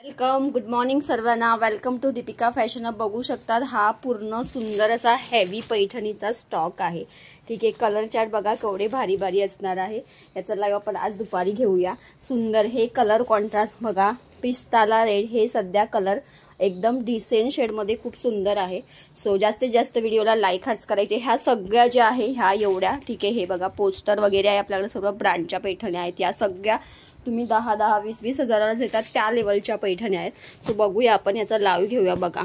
Welcome, good morning सर्वांना. Welcome to Deepika fashion hub. बघू शकतात हा पूर्ण सुंदर असा हेवी पैठणीचा स्टॉक आहे. ठीक आहे. कलर चार्ट बघा केवढे भारी भारी असणार आहे. याचा लाईव्ह आपण आज दुपारी घेऊया. सुंदर हे कलर कॉन्ट्रास्ट बघा, पिस्ताला रेड हे सध्या कलर एकदम डिसेंट शेड मध्ये खूप सुंदर आहे. सो जास्तीत जास्त व्हिडिओला लाईक हार्ट्स करायचे. ह्या सगळ्या ज्या आहे ह्या एवढ्या ठीक आहे. हे बघा पोस्टर वगैरे आहे आपल्याकडे, सर्व ब्रँडच्या पैठण्या आहेत. या सगळ्या तुम्ही 10-10, 20-20 हजाराला देतात त्या लेवलच्या पैठण्या आहेत. सो बघूया आपण याचा लाईव्ह घेऊया. बघा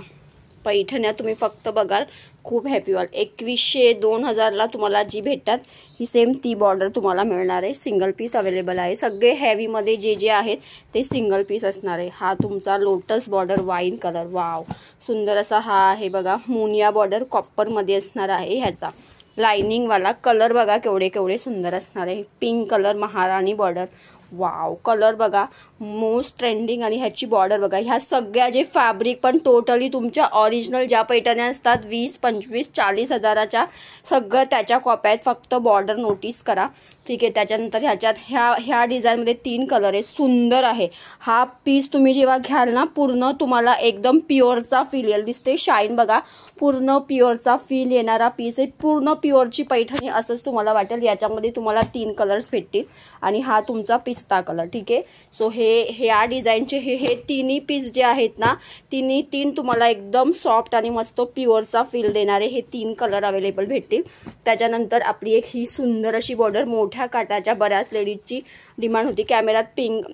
पैठण्या तुम्ही फक्त बघाल खूप हॅपी व्हाल. 2100-2000ला तुम्हाला जी भेटतात ही सेम ती बॉर्डर तुम्हाला मिळणार आहे. सिंगल पीस अवेलेबल आहे. सगळे हेवी मध्ये जे जे आहेत ते सिंगल पीस असणार आहे. हा तुमचा lotus border wine colour, wow सुंदर असा हा आहे बघा. मुनिया बॉर्डर कॉपर मध्ये असणार आहे. ह्याचा लाइनिंग वाला कलर बघा केवढे केवढे सुंदर असणार आहे. पिंक कलर महाराणी बॉर्डर, वाव कलर बघा मोस्ट ट्रेंडिंग. आणि ह्याची बॉर्डर बघा. ह्या सगळ्या जे फॅब्रिक पण टोटली तुमच्या ओरिजिनल ज्या पैठण्या असतात 20, 25, 40 हजाराच्या सगळं त्याच्या कॉप्या आहेत. फक्त बॉर्डर नोटीस करा. ठीक आहे. त्याच्यानंतर ह्याच्यात ह्या डिझाईन मध्ये 3 कलर आहे. सुंदर आहे हा पीस. तुम्ही जेव्हा घ्याल ना पूर्ण तुम्हाला एकदम प्युअरचा फील येईल. दिसते शाईन बघा, पूर्ण प्युअरचा फील येणारा पीस आहे. पूर्ण प्युअरची पैठणी असंच तुम्हाला वाटेल. याच्यामध्ये तुम्हाला 3 कलर्स भेटतील आणि हा तुमचा पिस्ता कलर. ठीक आहे. सो ह्या डिझाईनचे हे तिन्ही पीस जे आहेत ना, तीन तुम्हाला एकदम सॉफ्ट आणि मस्त प्युअरचा फील देणारे हे 3 कलर अवेलेबल भेटतील. त्याच्यानंतर आपली एक ही सुंदर अशी बॉर्डर मोठ्या काटाच्या, बऱ्याच लेडीजची डिमांड होती. कॅमेरात पिंक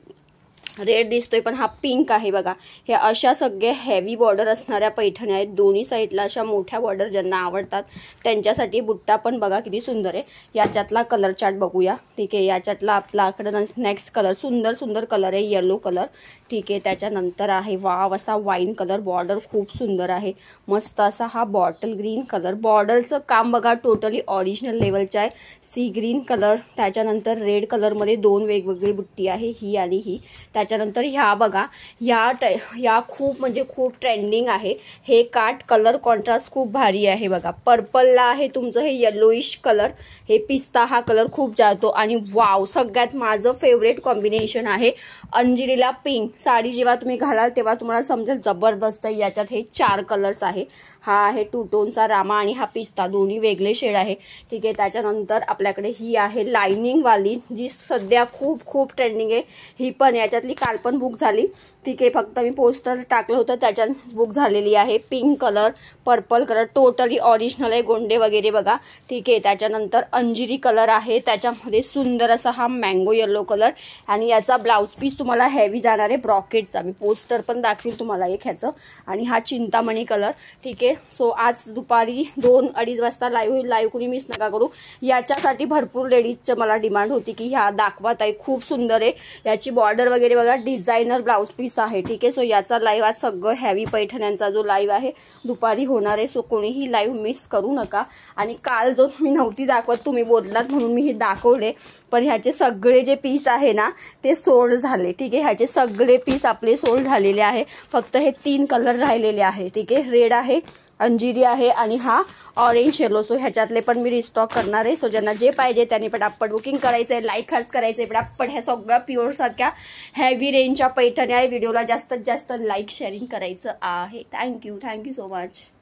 रेड दिसतोय पण हा पिंक आहे बघा. हे अशा सगळे हेवी बॉर्डर असणाऱ्या पैठण्या आहेत. दोन्ही साईडला अशा मोठ्या बॉर्डर ज्यांना आवडतात त्यांच्यासाठी. बुट्टा पण बघा किती सुंदर आहे. याच्यातला कलर चार्ट बघूया. ठीक आहे. याच्यातला आपल्याकडे नेक्स्ट कलर सुंदर सुंदर कलर आहे. Yellow colour. ठीक आहे. त्याच्यानंतर आहे वाव असा वाईन कलर. बॉर्डर खूप सुंदर आहे. मस्त असा हा बॉटल ग्रीन कलर. बॉर्डरचं काम बघा टोटली ओरिजिनल लेवलचं आहे. Sea green colour. त्याच्यानंतर रेड कलर मध्ये 2 वेगवेगळी बुट्टी आहे, ही आणि ही. त्याच्यानंतर ह्या बघा, या खूप म्हणजे खूप ट्रेंडिंग आहे. हे काट कलर कॉन्ट्रास्ट खूप भारी आहे बघा. पर्पलला आहे तुमचं हे येलोइश कलर. हे पिस्ता हा कलर खूप जातो. आणि वाव सगळ्यात माझं फेवरेट कॉम्बिनेशन आहे अंजिरीला पिंक. साडी जेव्हा तुम्ही घालाल तेव्हा तुम्हाला समजेल जबरदस्त. याच्यात हे 4 कलर्स आहे. हा आहे 2 टोनचा रामा आणि हा पिस्ता, दोन्ही वेगळे शेड आहे. ठीक आहे. त्याच्यानंतर आपल्याकडे ही आहे लाइनिंग वाली जी सध्या खूप खूप ट्रेंडिंग आहे. ही पण याच्यातली काल पण बुक झाली. ठीक आहे. फक्त मी पोस्टर टाकलं होतं त्याच्यात बुक झालेली आहे. Pink colour, purple colour totally original आहे. गोंडे वगैरे बघा. ठीक आहे. त्याच्यानंतर अंजिरी कलर आहे. त्याच्यामध्ये सुंदर असा हा मँगो येलो कलर. आणि याचा ब्लाउज पीस तुम्हाला हेवी जाणार आहे ब्रॉकेटचा. मी पोस्टर पण दाखवीन तुम्हाला एक ह्याचं. आणि हा चिंतामणी कलर. ठीक आहे. सो आज दुपारी 2-2:30 वाजता लाईव्ह होईल. लाईव्ह कुणी मिस नका करू. याच्यासाठी भरपूर लेडीजचं मला डिमांड होती की ह्या दाखवत आहे, खूप सुंदर आहे. याची बॉर्डर वगैरे बघा, डिझायनर ब्लाउज पीस आहे. ठीक आहे. सो याचा लाईव्ह आज सगळं हेवी पैठण्यांचा जो लाईव्ह आहे दुपारी होणार आहे. सो कोणीही लाईव्ह मिस करू नका. आणि काल जो मी नव्हती दाखवत तुम्ही बोललात म्हणून मी हे दाखवले, पण ह्याचे सगळे जे पीस आहे ना ते सोल्ड झाले. ठीक आहे. ह्याचे सगळे पीस आपले सोल्ड झालेले आहे. फक्त हे 3 कलर राहिलेले आहे. ठीक आहे. रेड आहे, अंजिरी आहे आणि हा ऑरेंज येलो. सो ह्याच्यातले पण मी रिस्टॉक करणार आहे. सो ज्यांना जे पाहिजे त्यांनी पटापट बुकिंग करायचं आहे, लाईक हार्ट्स करायचं आहे पटापट. ह्या सगळ्या प्युअर सारख्या हेवी रेंजच्या पैठण्या आहे. व्हिडिओला जास्तीत जास्त लाईक शेअरिंग करायचं आहे. Thank you so much.